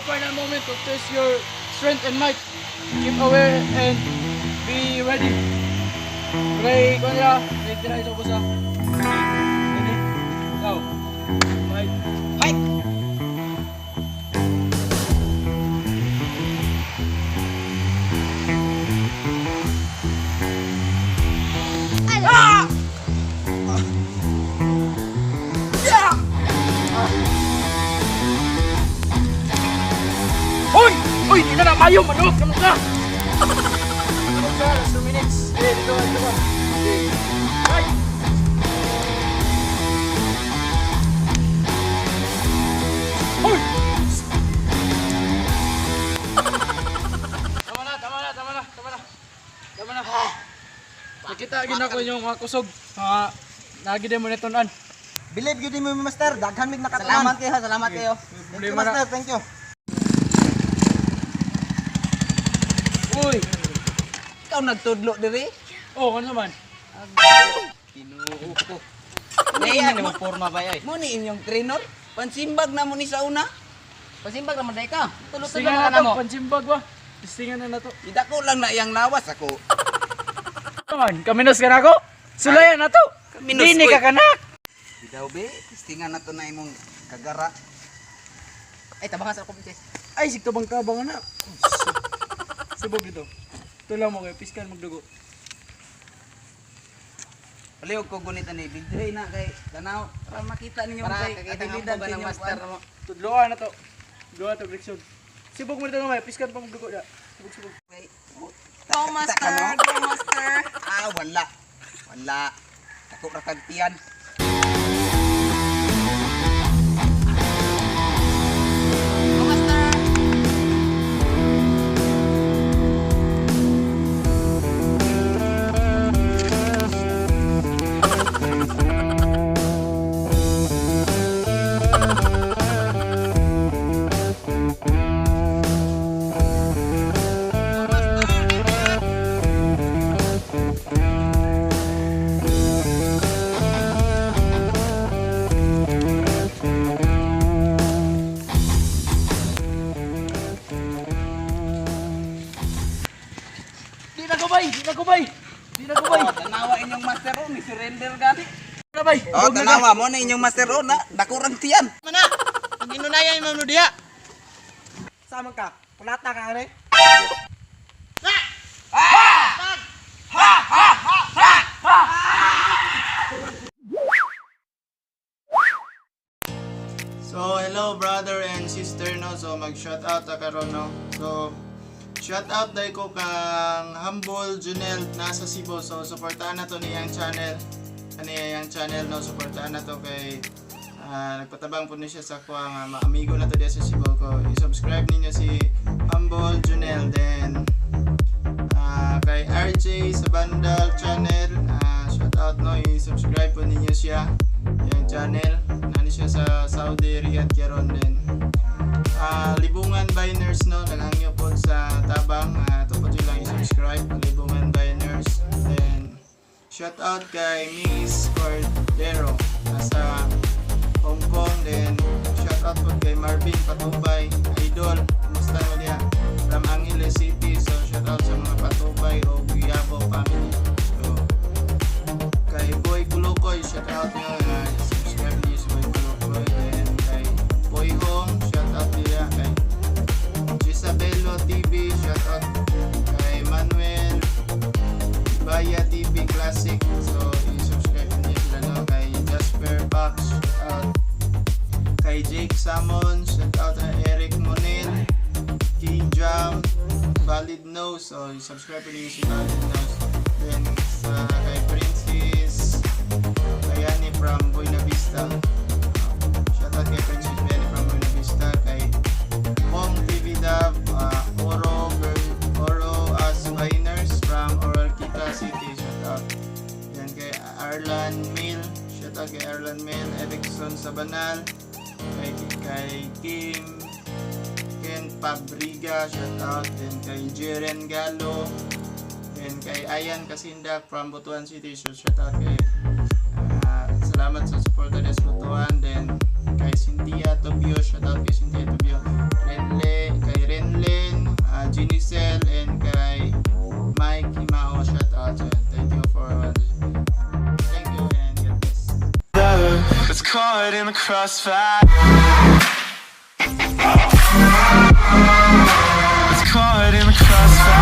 final moment to test your strength and might. Keep aware and be ready. Okay, kung nila, ready na Isog boss ha. Ready? Go. Fight. Fight! Uy! Di na mayo! Manok! Manok ka! Manok ka! Last 2 minutes! Eh, dito ka! Dito ka! Okay! Ay! Uy! Tama na! Tama na! Tama na! Tama na! Tama na! Nakita agad ako yung mga kusog. Mga nagid mo nitonan. Believe yun mo master, daghan mig nakataman. Salamat kayo. Thank you master, thank you. Uy! Ikaw nagtudlo diri? Oh, ano naman? Kinuo ko. Ngayon mo forma ba ay? Muni inyong trainer? Pansimbag na mo ni sa una? Pansimbag naman day ka. Tulo-tulo Tingan na na mo. to, pansimbag ba? Tingan na to. Idako lang na iyang lawas ako. Naman, kaminos ka na ako? Sulayan na to! Kaminos, Dini uy. ka kanak! Bidaw be, tistingan na to na imong kagara. Ay, tabangan sa ako, princess. Ay, sigtabang-tabang na. Subog ito. Ito lang mo kayo, piskan magdugo. Palihog ko gunit ani, bigday na kay tanaw para makita ninyo kay abilidad ng master mo. Tudloan na to. Tudloan to, direksyon. Sibog mo dito nga, piskan pa magdugo na. Subog-subog. Go master, go master. Ah, wala. Wala. Ako ra kagtiyan. Go master. Di na gubay! Di na gubay! Di na gubay! Oh, tanawa inyong master o, ni surrender gani. Di na bay! Oh, tanawa mo na inyong master o na, dakurang tiyan. Mana! Ang inunayan mo diya! Sama ka? Kulata ka rin? So hello brother and sister no, so mag-shout out ta karon no. So shout out dai ko kang Humble Junel nasa Cebu. So suportahan na to niyang channel. Kaniyang channel no, suportahan na to kay nagpatabang po niya sa ko nga amigo na to diya sa Cebu ko. I-subscribe ninyo si Humble Junel, then kay RJ sa Bandal channel, shout out no, i-subscribe po ninyo siya yung channel. Nani siya sa Saudi Riyadh karon din. Libungan Biners no, naghangyo po sa tabang, tupod nyo lang i-subscribe Libungan Biners. Then shout out kay Miss Cordero nasa Hong Kong. Then shout out po kay Marvin Patubay, idol, kumusta mo niya from Angeles City. So shout out sa mga Patubay o Guyabo family. So kay Boy Gulukoy, shout out nyo, subscribe niyo sa Boy Gulukoy. Then kay Boy Hong, shout out niya. Kay Gisabelo TV, shout out kay Manuel Baya TV Classic. So i-subscribe niyo sila no. Kay Jasper Box, shout out kay Jake Salmon, shout out kay Eric Monel, King Jam, Valid Nose. So i-subscribe niyo si Valid Nose. Then kay Princess Bayani from Buena Vista, shout out kay Princess Bayani from Buena Vista. Kay Hong TV Dab, Oro as Biners from Oralquita City, shout out. Then kay Arlan Mail, shout out kay Arlan Mail, Erickson Sabanal, kay Kim Ken Pabriga, shout out. Then kay Jeren Galo, then kay Ayan Kasindak from Butuan City, so shout out kay salamat sa suporta des Butuan. Then kay Cynthia Tobio, shout out kay Cynthia Tobio. Renle caught in the crossfire. It's caught in the crossfire.